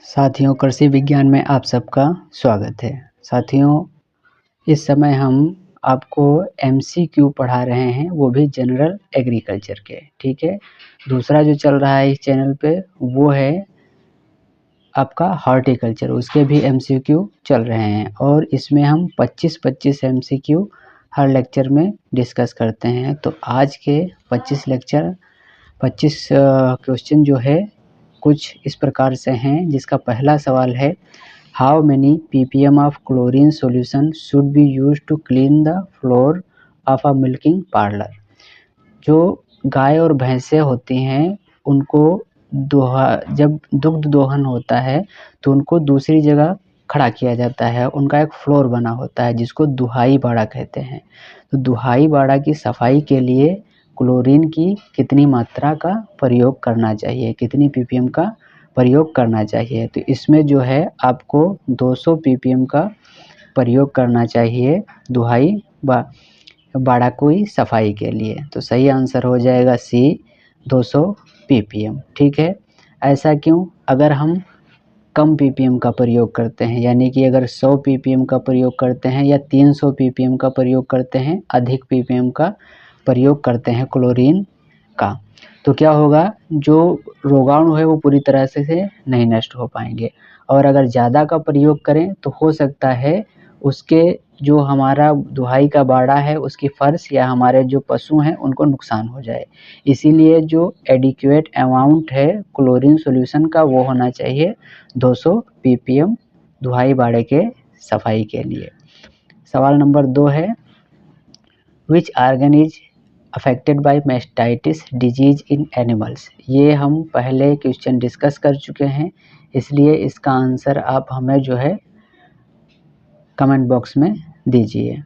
साथियों, कृषि विज्ञान में आप सबका स्वागत है। साथियों, इस समय हम आपको एमसीक्यू पढ़ा रहे हैं, वो भी जनरल एग्रीकल्चर के। ठीक है। दूसरा जो चल रहा है इस चैनल पे वो है आपका हॉर्टिकल्चर, उसके भी एमसीक्यू चल रहे हैं और इसमें हम 25-25 एमसीक्यू हर लेक्चर में डिस्कस करते हैं। तो आज के 25 क्वेश्चन जो है कुछ इस प्रकार से हैं, जिसका पहला सवाल है how many ppm of chlorine solution should be used to clean the floor of a milking parlour. जो गाय और भैंसें होती हैं उनको जब दुग्ध दोहन होता है तो उनको दूसरी जगह खड़ा किया जाता है, उनका एक फ्लोर बना होता है जिसको दुहाई बाड़ा कहते हैं। तो दुहाई बाड़ा की सफाई के लिए क्लोरीन की कितनी मात्रा का प्रयोग करना चाहिए, कितनी ppm का प्रयोग करना चाहिए? तो इसमें जो है आपको 200 ppm का प्रयोग करना चाहिए दुहाई बाड़ा की सफाई के लिए। तो सही आंसर हो जाएगा सी, 200 ppm। ठीक है। ऐसा क्यों? अगर हम कम ppm का प्रयोग करते हैं, यानी कि अगर 100 ppm का प्रयोग करते हैं या 300 ppm का प्रयोग करते हैं, अधिक ppm का प्रयोग करते हैं क्लोरीन का, तो क्या होगा, जो रोगाणु है वो पूरी तरह से नहीं नष्ट हो पाएंगे। और अगर ज़्यादा का प्रयोग करें तो हो सकता है उसके जो हमारा दुहाई का बाड़ा है उसकी फर्श या हमारे जो पशु हैं उनको नुकसान हो जाए। इसीलिए जो एडिक्वेट अमाउंट है क्लोरीन सॉल्यूशन का वो होना चाहिए 200 ppm दुहाई बाड़े के सफाई के लिए। सवाल नंबर 2 है which organ is affected by mastitis disease in animals. ये हम पहले क्वेश्चन डिस्कस कर चुके हैं, इसलिए इसका आंसर आप हमें जो है कमेंट बॉक्स में दीजिए।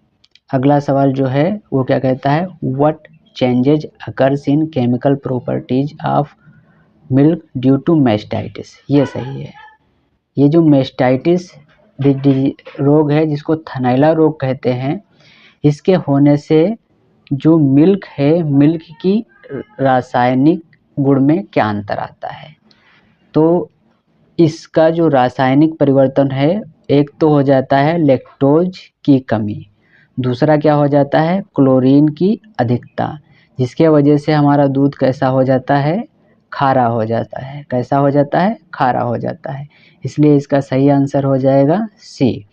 अगला सवाल जो है वो क्या कहता है, what changes occurs in chemical properties of milk due to mastitis. ये सही है। ये जो मेस्टाइटिस रोग है जिसको थनैला रोग कहते हैं, इसके होने से जो मिल्क है, मिल्क की रासायनिक गुण में क्या अंतर आता है? तो इसका जो रासायनिक परिवर्तन है, एक तो हो जाता है लैक्टोज की कमी, दूसरा क्या हो जाता है क्लोरीन की अधिकता, जिसके वजह से हमारा दूध कैसा हो जाता है, खारा हो जाता है। कैसा हो जाता है? खारा हो जाता है। इसलिए इसका सही आंसर हो जाएगा C,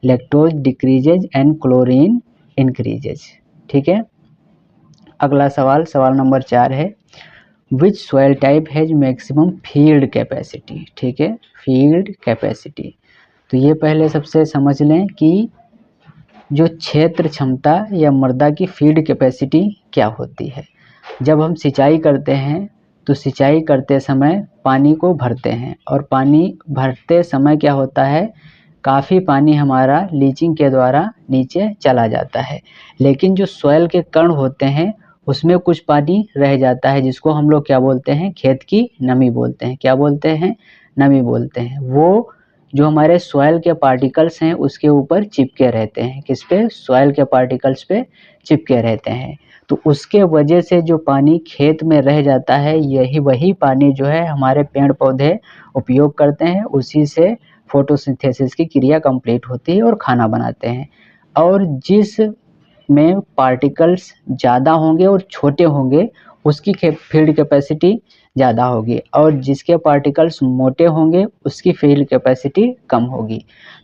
lactose decreases and chlorine increases. ठीक है। अगला सवाल, सवाल नंबर 4 है which soil type has maximum field capacity. ठीक है, फील्ड कैपेसिटी। तो ये पहले सबसे समझ लें कि जो क्षेत्र क्षमता या मृदा की फील्ड कैपेसिटी क्या होती है। जब हम सिंचाई करते हैं तो सिंचाई करते समय पानी को भरते हैं और पानी भरते समय क्या होता है, काफ़ी पानी हमारा लीचिंग के द्वारा नीचे चला जाता है, लेकिन जो सॉइल के कण होते हैं उसमें कुछ पानी रह जाता है, जिसको हम लोग क्या बोलते हैं, खेत की नमी बोलते हैं। क्या बोलते हैं? नमी बोलते हैं। वो जो हमारे सॉइल के पार्टिकल्स हैं उसके ऊपर चिपके रहते हैं। किस पे? सॉइल के पार्टिकल्स पे चिपके रहते हैं। तो उसके वजह से जो पानी खेत में रह जाता है, यही वही पानी जो है हमारे पेड़ पौधे उपयोग करते हैं, उसी से फोटोसिंथेसिस की क्रिया कंप्लीट होती है और खाना बनाते हैं। और जिस में पार्टिकल्स ज़्यादा होंगे और छोटे होंगे उसकी फील्ड कैपेसिटी ज़्यादा होगी, और जिसके पार्टिकल्स मोटे होंगे उसकी फील्ड कैपेसिटी कम होगी।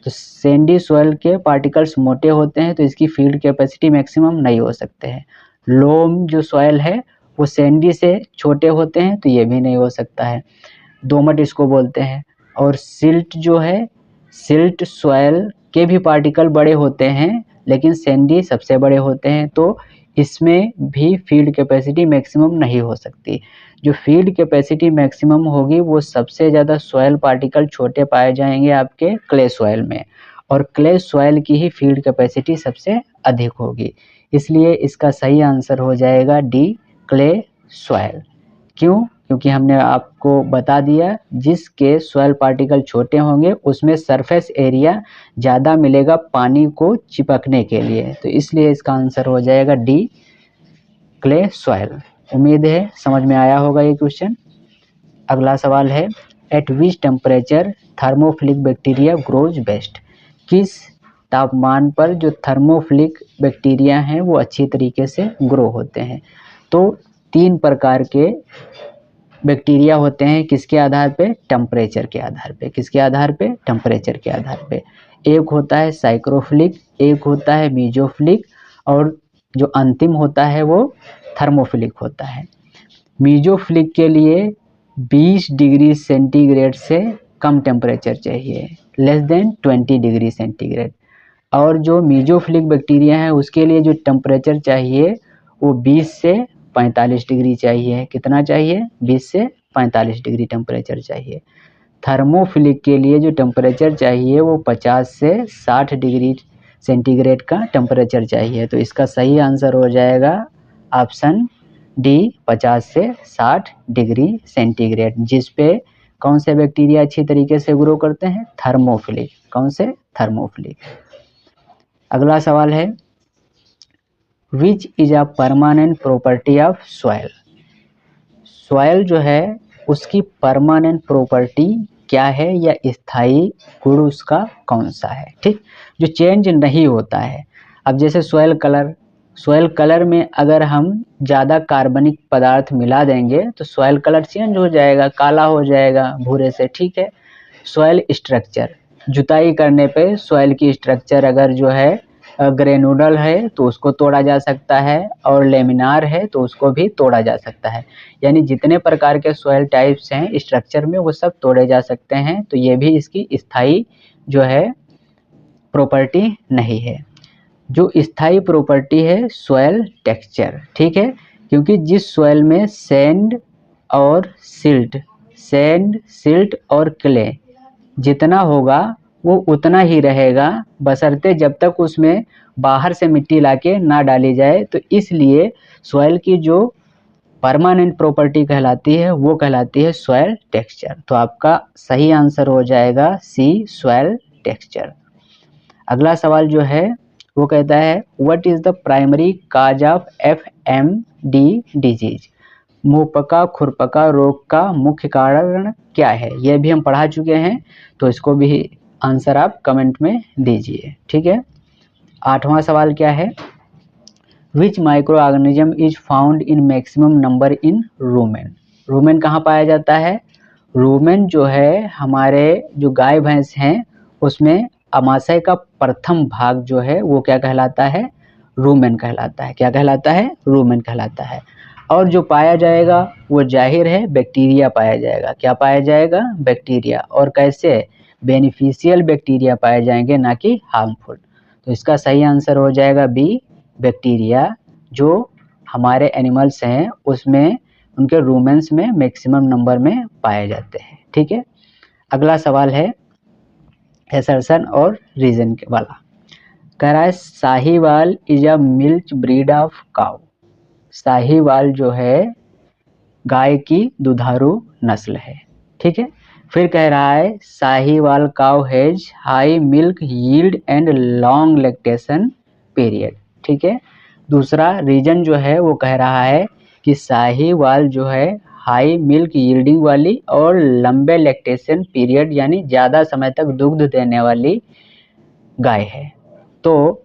तो सैंडी सॉइल के पार्टिकल्स मोटे होते हैं तो इसकी फील्ड कैपेसिटी मैक्सिमम नहीं हो सकते हैं। लोम जो सॉइल है वो सैंडी से छोटे होते हैं तो ये भी नहीं हो सकता है, दोमट इसको बोलते हैं। और सिल्ट जो है, सिल्ट सॉइल के भी पार्टिकल बड़े होते हैं लेकिन सैंडी सबसे बड़े होते हैं, तो इसमें भी फील्ड कैपेसिटी मैक्सिमम नहीं हो सकती। जो फील्ड कैपेसिटी मैक्सिमम होगी वो सबसे ज़्यादा सॉइल पार्टिकल छोटे पाए जाएंगे आपके क्ले सॉइल में, और क्ले सॉइल की ही फील्ड कैपेसिटी सबसे अधिक होगी। इसलिए इसका सही आंसर हो जाएगा डी, क्ले सॉइल। क्यों? क्योंकि हमने आपको बता दिया जिसके सॉइल पार्टिकल छोटे होंगे उसमें सरफेस एरिया ज़्यादा मिलेगा पानी को चिपकने के लिए, तो इसलिए इसका आंसर हो जाएगा डी, क्ले सॉइल। उम्मीद है समझ में आया होगा ये क्वेश्चन। अगला सवाल है eight which temperature thermophilic bacteria grows best, किस तापमान पर जो थर्मोफिलिक बैक्टीरिया हैं वो अच्छी तरीके से ग्रो होते हैं। तो 3 प्रकार के बैक्टीरिया होते हैं, किसके आधार पे, टेम्परेचर के आधार पे। किसके आधार पे, टेम्परेचर के आधार पे। एक होता है साइक्रोफिलिक, एक होता है मीजोफिलिक, और जो अंतिम होता है वो थर्मोफिलिक होता है। मीजोफिलिक के लिए 20 डिग्री सेंटीग्रेड से कम टेम्परेचर चाहिए, लेस देन 20 डिग्री सेंटीग्रेड। और जो मीजोफिलिक बैक्टीरिया है उसके लिए जो टेम्परेचर चाहिए वो 20 से 45 डिग्री चाहिए। कितना चाहिए, 20 से 45 डिग्री टेम्परेचर चाहिए। थर्मोफिलिक के लिए जो टेम्परेचर चाहिए वो 50 से 60 डिग्री सेंटीग्रेड का टेम्परेचर चाहिए। तो इसका सही आंसर हो जाएगा ऑप्शन डी, 50 से 60 डिग्री सेंटीग्रेड, जिस पे कौन से बैक्टीरिया अच्छी तरीके से ग्रो करते हैं, थर्मोफिलिक। कौन से, थर्मोफिलिक। अगला सवाल है, which is a permanent property of soil. Soil जो है उसकी परमानेंट प्रॉपर्टी क्या है या स्थायी गुण उसका कौन सा है, ठीक, जो चेंज नहीं होता है। अब जैसे सॉइल कलर, सॉइल कलर में अगर हम ज़्यादा कार्बनिक पदार्थ मिला देंगे तो सॉइल कलर चेंज हो जाएगा, काला हो जाएगा भूरे से, ठीक है। सॉइल स्ट्रक्चर, जुताई करने पे सॉइल की स्ट्रक्चर अगर जो है ग्रेनुलर है तो उसको तोड़ा जा सकता है, और लेमिनार है तो उसको भी तोड़ा जा सकता है। यानी जितने प्रकार के सॉइल टाइप्स हैं स्ट्रक्चर में वो सब तोड़े जा सकते हैं। तो ये भी इसकी स्थायी जो है प्रॉपर्टी नहीं है। जो स्थायी प्रॉपर्टी है सॉइल टेक्सचर, ठीक है, क्योंकि जिस सॉइल में सैंड और सिल्ट और क्ले जितना होगा वो उतना ही रहेगा, बशर्ते जब तक उसमें बाहर से मिट्टी लाके ना डाली जाए। तो इसलिए सॉइल की जो परमानेंट प्रॉपर्टी कहलाती है वो कहलाती है सॉइल टेक्सचर। तो आपका सही आंसर हो जाएगा सी, सॉइल टेक्सचर। अगला सवाल जो है वो कहता है, what is the primary cause of FMD disease. मुंहपका खुरपका रोग का मुख्य कारण क्या है, यह भी हम पढ़ा चुके हैं, तो इसको भी आंसर आप कमेंट में दीजिए, ठीक है। 8वां सवाल क्या है, which micro organism is found in maximum number in rumen. Rumen कहाँ पाया जाता है, रूमेन जो है हमारे जो गाय भैंस हैं उसमें अमाशय का प्रथम भाग जो है वो क्या कहलाता है, रूमेन कहलाता है। क्या कहलाता है, रूमेन कहलाता है। और जो पाया जाएगा वो जाहिर है बैक्टीरिया पाया जाएगा। क्या पाया जाएगा, बैक्टीरिया। और कैसे, बेनिफिशियल बैक्टीरिया पाए जाएंगे, ना कि हार्मफुल। तो इसका सही आंसर हो जाएगा बी, बैक्टीरिया। जो हमारे एनिमल्स हैं उसमें उनके रूमेन्स में मैक्सिमम नंबर में पाए जाते हैं, ठीक है। अगला सवाल है एसर्शन और रीजन के वाला। कह रहा है Sahiwal is a milk breed of cow. Sahiwal जो है गाय की दुधारू नस्ल है, ठीक है। फिर कह रहा है Sahiwal cow has high milk yield and long lactation period, ठीक है। दूसरा रीजन जो है वो कह रहा है कि साहीवाल जो है हाई मिल्क यील्डिंग वाली और लंबे लैक्टेशन पीरियड यानी ज़्यादा समय तक दुग्ध देने वाली गाय है। तो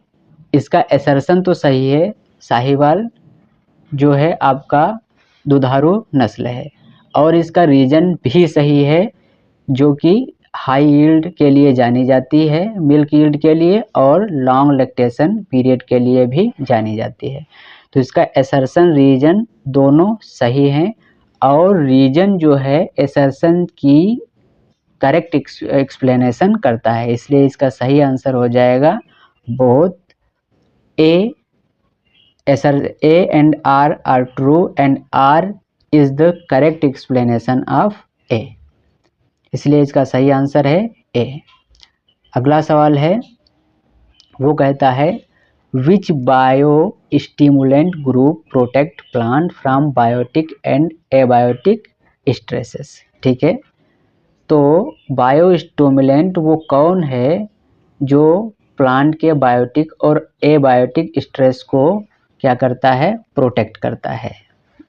इसका एसर्शन तो सही है, साहीवाल जो है आपका दुधारू नस्ल है, और इसका रीजन भी सही है जो कि हाई यील्ड के लिए जानी जाती है, मिल्क यील्ड के लिए, और लॉन्ग लैक्टेशन पीरियड के लिए भी जानी जाती है। तो इसका एसर्शन रीजन दोनों सही हैं, और रीजन जो है एसर्शन की करेक्ट एक्सप्लेनेशन करता है, इसलिए इसका सही आंसर हो जाएगा both A and R are true and R is the correct explanation of A, इसलिए इसका सही आंसर है ए। अगला सवाल है वो कहता है which bio stimulant group protect plant from biotic and abiotic stresses, ठीक है। तो बायो स्टिमुलेंट वो कौन है जो प्लांट के बायोटिक और एबायोटिक स्ट्रेस को क्या करता है, प्रोटेक्ट करता है।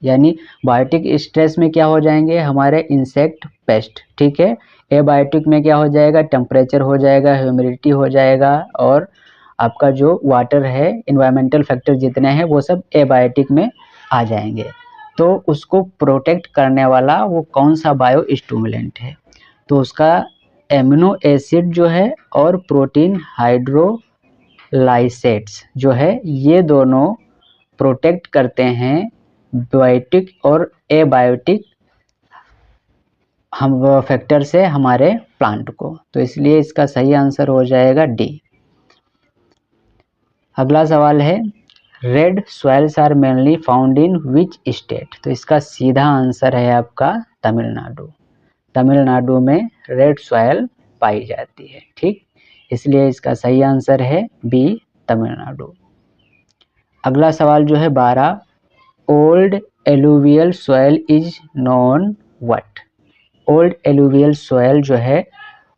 यानी बायोटिक स्ट्रेस में क्या हो जाएंगे हमारे इंसेक्ट पेस्ट, ठीक है। एबायोटिक में क्या हो जाएगा, टेम्परेचर हो जाएगा, ह्यूमिडिटी हो जाएगा, और आपका जो वाटर है, इन्वायरमेंटल फैक्टर जितने हैं वो सब एबायोटिक में आ जाएंगे। तो उसको प्रोटेक्ट करने वाला वो कौन सा बायो स्टिमुलेंट है, तो उसका एमिनो एसिड जो है और प्रोटीन हाइड्रोलाइसेट्स जो है, ये दोनों प्रोटेक्ट करते हैं बायोटिक और एबायोटिक हम फैक्टर से हमारे प्लांट को। तो इसलिए इसका सही आंसर हो जाएगा डी। अगला सवाल है red soils are mainly found in which state, तो इसका सीधा आंसर है आपका तमिलनाडु। तमिलनाडु में रेड सॉइल पाई जाती है, ठीक, इसलिए इसका सही आंसर है बी, तमिलनाडु। अगला सवाल जो है 12, old alluvial soil is known what. Old alluvial soil जो है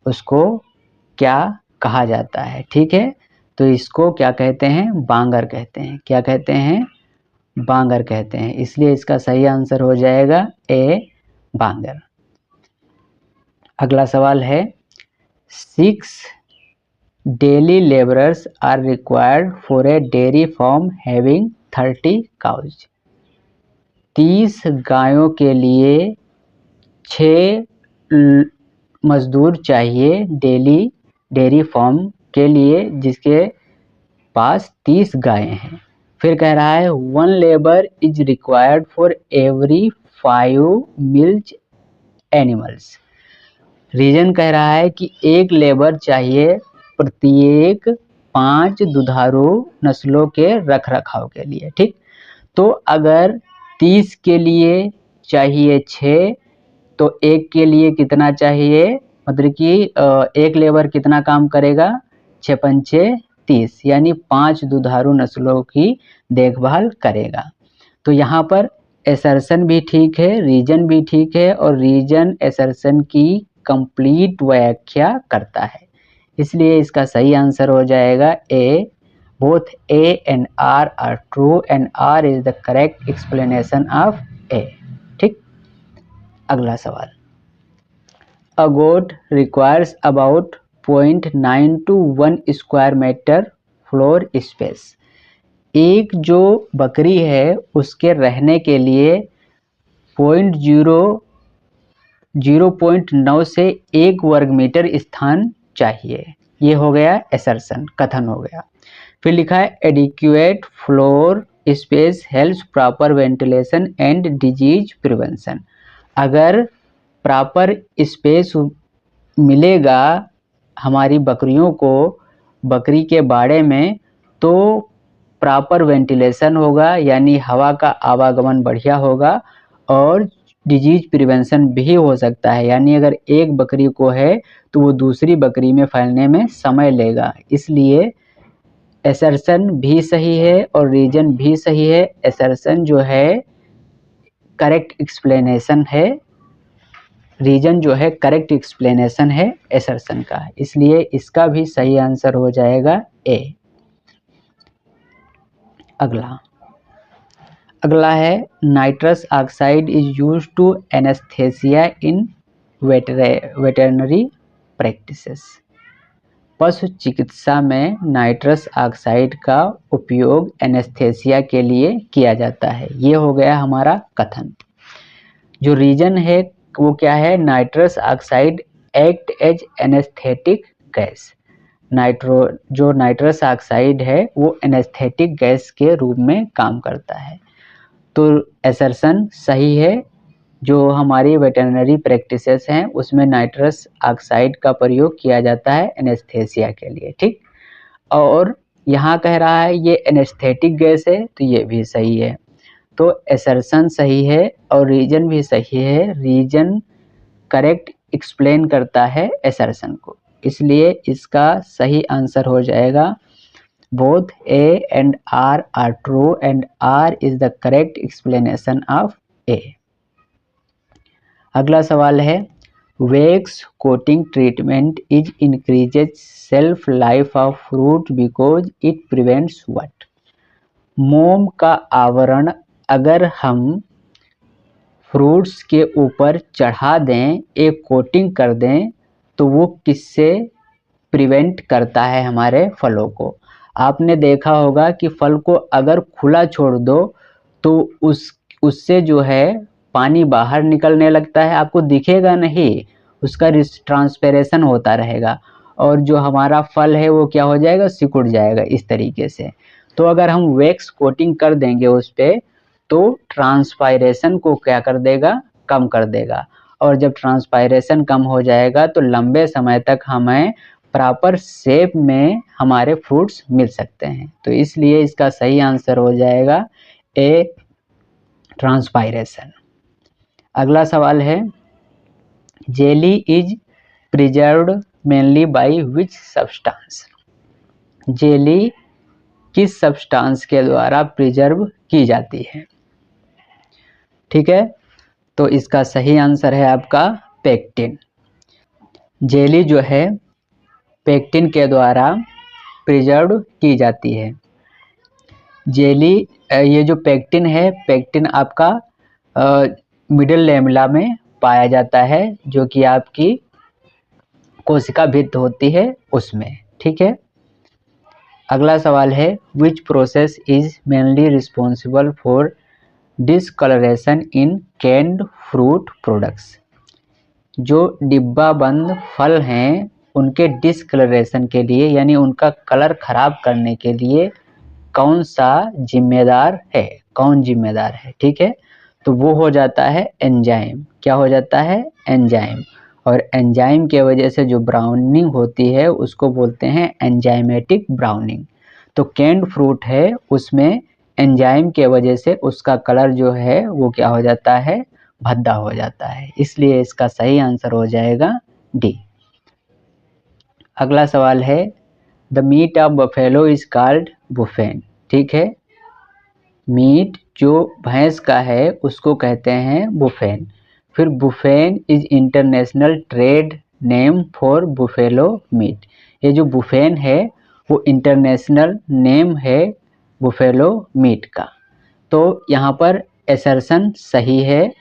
उसको क्या कहा जाता है, ठीक है, तो इसको क्या कहते हैं, बांगर कहते हैं। क्या कहते हैं, बांगर कहते हैं, इसलिए इसका सही आंसर हो जाएगा ए, बांगर। अगला सवाल है 6 daily labourers are required for a dairy farm having 30 cows. 30 गायों के लिए 6 मजदूर चाहिए डेली डेयरी फार्म के लिए जिसके पास 30 गायें हैं। फिर कह रहा है 1 labour is required for every 5 milk animals. Reason कह रहा है कि एक लेबर चाहिए प्रत्येक 5 दुधारू नस्लों के रख रखाव के लिए, ठीक। तो अगर 30 के लिए चाहिए 6, तो एक के लिए कितना चाहिए, मतलब कि एक लेबर कितना काम करेगा, 6 पंचे 30, यानी 5 दुधारू नस्लों की देखभाल करेगा। तो यहाँ पर एसर्शन भी ठीक है, रीजन भी ठीक है, और रीजन एसर्शन की कंप्लीट व्याख्या करता है, इसलिए इसका सही आंसर हो जाएगा A. Both A and R true and R is the correct explanation of A, ठीक। अगला सवाल, a goat requires about 0.9 to 1 square metre floor space. एक जो बकरी है उसके रहने के लिए 0.9 से 1 वर्ग मीटर स्थान चाहिए। ये हो गया एसर्शन, कथन हो गया। फिर लिखा है adequate floor space helps proper ventilation and disease prevention. अगर प्रॉपर स्पेस मिलेगा हमारी बकरियों को बकरी के बाड़े में, तो प्रॉपर वेंटिलेशन होगा, यानी हवा का आवागमन बढ़िया होगा, और डिजीज प्रिवेंशन भी हो सकता है, यानी अगर एक बकरी को है तो वो दूसरी बकरी में फैलने में समय लेगा। इसलिए एसर्शन भी सही है और रीजन भी सही है। एसर्शन जो है करेक्ट एक्सप्लेनेशन है, रीजन जो है करेक्ट एक्सप्लेनेशन है एसर्शन का, इसलिए इसका भी सही आंसर हो जाएगा ए। अगला है nitrous oxide is used to anaesthesia in veterinary practices. पशु चिकित्सा में नाइट्रस ऑक्साइड का उपयोग एनेस्थेसिया के लिए किया जाता है। ये हो गया हमारा कथन। जो रीजन है वो क्या है, nitrous oxide act as anaesthetic gas. जो नाइट्रस ऑक्साइड है वो एनेस्थेटिक गैस के रूप में काम करता है। तो एसर्शन सही है, जो हमारी वेटरनरी प्रैक्टिसेस हैं उसमें नाइट्रस ऑक्साइड का प्रयोग किया जाता है एनेस्थेसिया के लिए, ठीक। और यहाँ कह रहा है ये एनेस्थेटिक गैस है, तो ये भी सही है। तो एसर्शन सही है और रीजन भी सही है। रीजन करेक्ट एक्सप्लेन करता है एसर्शन को, इसलिए इसका सही आंसर हो जाएगा both A and R are true and R is the correct explanation of A। अगला सवाल है wax coating treatment is increases self life of fruit because it prevents what. मोम का आवरण अगर हम फ्रूट्स के ऊपर चढ़ा दें, एक कोटिंग कर दें, तो वो किससे प्रिवेंट करता है हमारे फलों को। आपने देखा होगा कि फल को अगर खुला छोड़ दो तो उससे जो है पानी बाहर निकलने लगता है, आपको दिखेगा नहीं, उसका ट्रांसपेरेशन होता रहेगा और जो हमारा फल है वो क्या हो जाएगा, सिकुड़ जाएगा इस तरीके से। तो अगर हम वैक्स कोटिंग कर देंगे उस पर तो ट्रांसपायरेशन को क्या कर देगा, कम कर देगा। और जब ट्रांसपायरेशन कम हो जाएगा तो लंबे समय तक हमें प्रॉपर शेप में हमारे फ्रूट्स मिल सकते हैं। तो इसलिए इसका सही आंसर हो जाएगा ए, ट्रांसपायरेशन। अगला सवाल है, jelly is preserved mainly by which substance. Jelly किस सब्सटेंस के द्वारा प्रिजर्व की जाती है। ठीक है, तो इसका सही आंसर है आपका पेक्टिन। जेली जो है पेक्टिन के द्वारा प्रिजर्व की जाती है। जेली, ये जो पेक्टिन है, पेक्टिन आपका मिडिल लैमेला में पाया जाता है, जो कि आपकी कोशिका भित्ति होती है उसमें। ठीक है, अगला सवाल है, which process is mainly responsible for discoloration in canned fruit products. जो डिब्बा बंद फल हैं उनके डिसकलरेशन के लिए, यानी उनका कलर खराब करने के लिए कौन सा जिम्मेदार है, कौन जिम्मेदार है। ठीक है, तो वो हो जाता है एंजाइम। क्या हो जाता है, एंजाइम। और एंजाइम के वजह से जो ब्राउनिंग होती है उसको बोलते हैं एंजाइमेटिक ब्राउनिंग। तो कैंड फ्रूट है उसमें एंजाइम के वजह से उसका कलर जो है वो क्या हो जाता है, भद्दा हो जाता है। इसलिए इसका सही आंसर हो जाएगा डी। अगला सवाल है, the meat of buffalo is called buffen. ठीक है, मीट जो भैंस का है उसको कहते हैं बुफेन। फिर buffen is international trade name for buffalo meat. ये जो बुफेन है वो इंटरनेशनल नेम है बुफेलो मीट का। तो यहाँ पर एसर्शन सही है,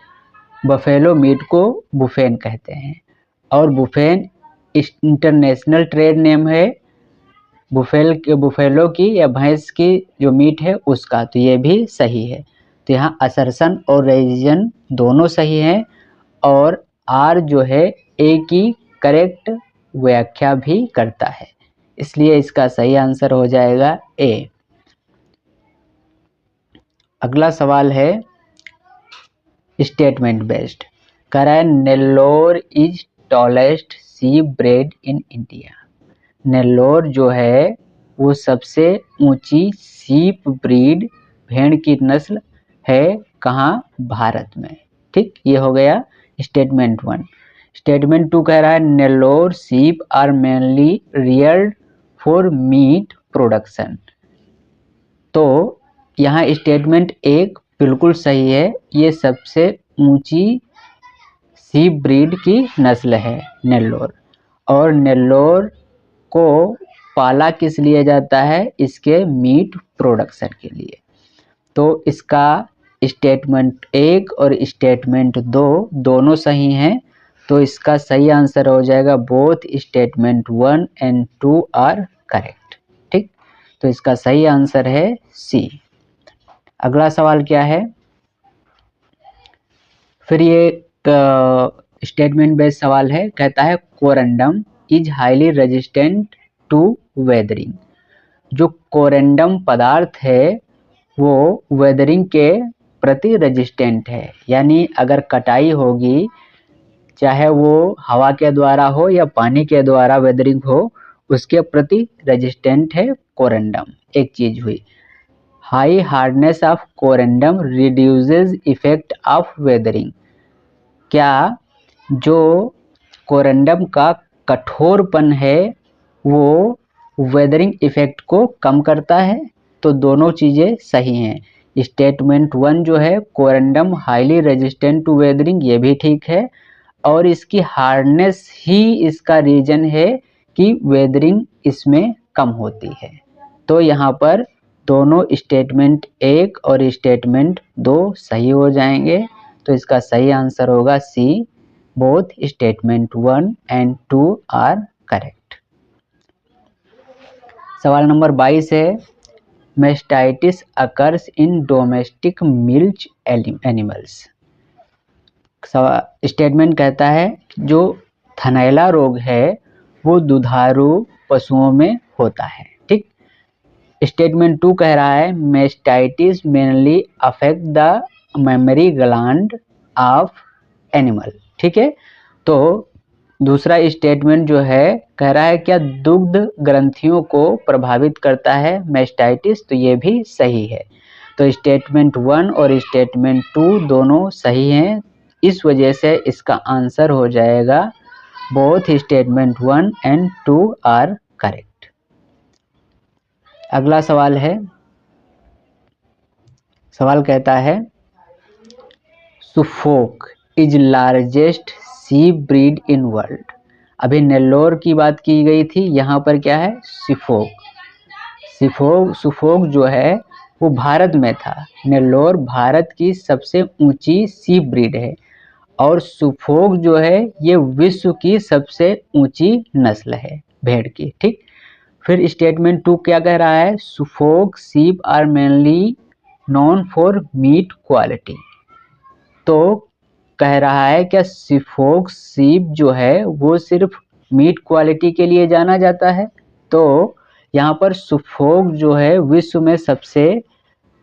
बफेलो मीट को बुफेन कहते हैं और बुफेन इंटरनेशनल ट्रेड नेम है बुफेलो की या भैंस की जो मीट है उसका। तो ये भी सही है। तो यहाँ असर्शन और रेजिजन दोनों सही हैं और आर जो है ए की करेक्ट व्याख्या भी करता है, इसलिए इसका सही आंसर हो जाएगा ए। अगला सवाल है स्टेटमेंट बेस्ड। कह रहा है, Nellore is tallest sheep breed in India. Nellore जो है वो सबसे ऊंची सीप ब्रीड भेड़ की नस्ल है कहाँ, भारत में। ठीक, ये हो गया स्टेटमेंट 1। स्टेटमेंट 2 कह रहा है, Nellore sheep are mainly reared for meat production. तो यहाँ स्टेटमेंट 1 बिल्कुल सही है, ये सबसे ऊंची सीप ब्रीड की नस्ल है नेल्लोर। और नेल्लोर को पाला किस लिए जाता है, इसके मीट प्रोडक्शन के लिए। तो इसका स्टेटमेंट 1 और स्टेटमेंट 2 दोनों सही हैं। तो इसका सही आंसर हो जाएगा both statement 1 and 2 are correct. ठीक, तो इसका सही आंसर है सी। अगला सवाल क्या है, फिर ये स्टेटमेंट बेस्ड सवाल है। कहता है, corundum is highly resistant to weathering. जो कोरंडम पदार्थ है वो वेदरिंग के प्रति रेजिस्टेंट है, यानी अगर कटाई होगी चाहे वो हवा के द्वारा हो या पानी के द्वारा वेदरिंग हो, उसके प्रति रेजिस्टेंट है कोरंडम। एक चीज हुई, high hardness of corundum reduces effect of weathering. क्या जो कोरंडम का कठोरपन है वो वेदरिंग इफेक्ट को कम करता है। तो दोनों चीज़ें सही हैं। स्टेटमेंट 1 जो है corundum highly resistant to weathering, ये भी ठीक है और इसकी हार्डनेस ही इसका रीजन है कि वेदरिंग इसमें कम होती है। तो यहाँ पर दोनों स्टेटमेंट 1 और स्टेटमेंट 2 सही हो जाएंगे। तो तो इसका सही आंसर होगा C, both statement 1 and 2 are correct. सवाल नंबर 22 है, mastitis occurs in domestic milk animals. Statement कहता है जो थनैला रोग है वो दुधारू पशुओं में होता है। ठीक। स्टेटमेंट 2 कह रहा है mastitis mainly affect the memory gland of animal. ठीक है। तो दूसरा स्टेटमेंट जो है कह रहा है क्या दुग्ध ग्रंथियों को प्रभावित करता है मेस्टाइटिस, तो ये भी सही है। तो स्टेटमेंट 1 और स्टेटमेंट 2 दोनों सही हैं, इस वजह से इसका आंसर हो जाएगा both statement 1 and 2 are correct. अगला सवाल है, सवाल कहता है Suffolk is largest sea breed in world. अभी नेल्लोर की बात की गई थी, यहाँ पर क्या है सुफोक। सुफोक जो है वो भारत में था। नेल्लोर भारत की सबसे ऊंची सी ब्रीड है और सुफोक जो है ये विश्व की सबसे ऊंची नस्ल है भेड़ की। ठीक। फिर स्टेटमेंट 2 क्या कह रहा है, Suffolk sheep are mainly known for meat quality. तो कह रहा है क्या सुफोक सीप जो है वो सिर्फ मीट क्वालिटी के लिए जाना जाता है। तो यहाँ पर सुफोक जो है विश्व में सबसे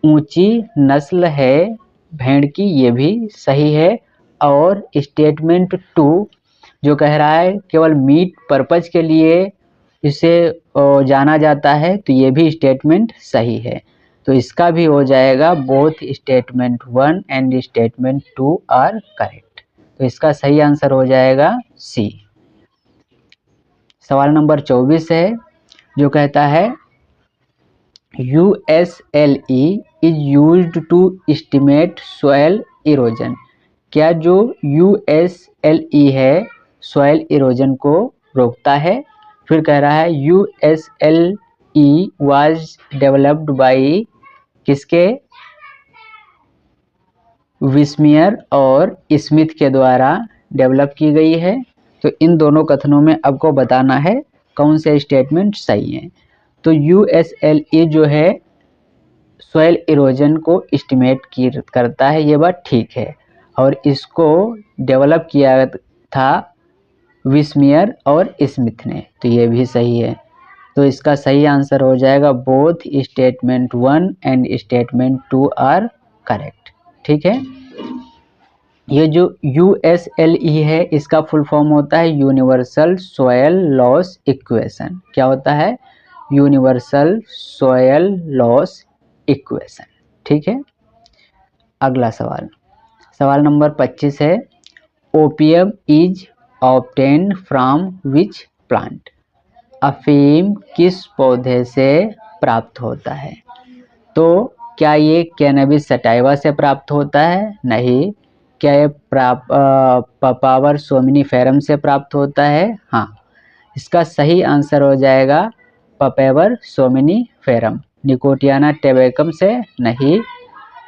ऊंची नस्ल है भेड़ की, ये भी सही है। और स्टेटमेंट 2 जो कह रहा है केवल मीट पर्पज के लिए इसे जाना जाता है, तो ये भी स्टेटमेंट सही है। तो इसका भी हो जाएगा both statement 1 and statement 2 are correct. तो इसका सही आंसर हो जाएगा सी। सवाल नंबर 24 है जो कहता है USLE is used to estimate soil erosion. क्या जो USLE है सॉइल इरोजन को रोकता है। फिर कह रहा है USLE वाज डेवलप्ड बाय किसके, विस्मियर और स्मिथ के द्वारा डेवलप की गई है। तो इन दोनों कथनों में आपको बताना है कौन से स्टेटमेंट सही हैं। तो USLE जो है सॉइल इरोजन को एस्टिमेट करता है, ये बात ठीक है, और इसको डेवलप किया था विस्मियर और स्मिथ ने, तो ये भी सही है। तो इसका सही आंसर हो जाएगा both statement 1 and statement 2 are correct. ठीक है। ये जो USLE है इसका फुल फॉर्म होता है यूनिवर्सल सॉइल लॉस इक्वेशन। क्या होता है, यूनिवर्सल सॉइल लॉस इक्वेशन। ठीक है। अगला सवाल, सवाल नंबर 25 है opium is obtained from which plant. अफीम किस पौधे से प्राप्त होता है। तो क्या ये कैनबिस सटाइवा से प्राप्त होता है, नहीं। क्या ये पापावर सोमिनिफेरम से प्राप्त होता है, हाँ। इसका सही आंसर हो जाएगा पापावर सोमिनिफेरम। निकोटियाना टेबेकम से नहीं,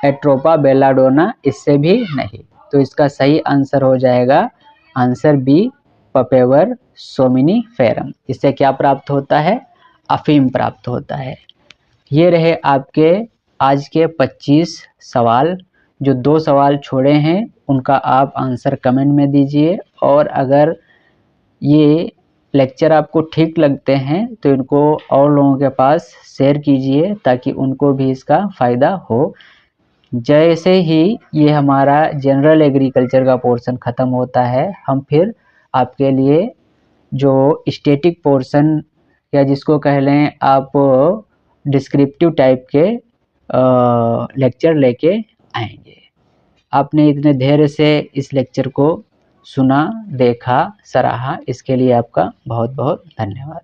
एट्रोपा बेलाडोना इससे भी नहीं। तो इसका सही आंसर हो जाएगा आंसर बी, पापावर सोमिनिफेरम। इससे क्या प्राप्त होता है, अफीम प्राप्त होता है। ये रहे आपके आज के 25 सवाल। जो 2 सवाल छोड़े हैं उनका आप आंसर कमेंट में दीजिए, और अगर ये लेक्चर आपको ठीक लगते हैं तो इनको और लोगों के पास शेयर कीजिए ताकि उनको भी इसका फ़ायदा हो। जैसे ही ये हमारा जनरल एग्रीकल्चर का पोर्शन ख़त्म होता है, हम फिर आपके लिए जो स्टैटिक पोर्शन या जिसको कह लें आप डिस्क्रिप्टिव टाइप के लेक्चर लेके आएंगे। आपने इतने धैर्य से इस लेक्चर को सुना, देखा, सराहा, इसके लिए आपका बहुत बहुत धन्यवाद।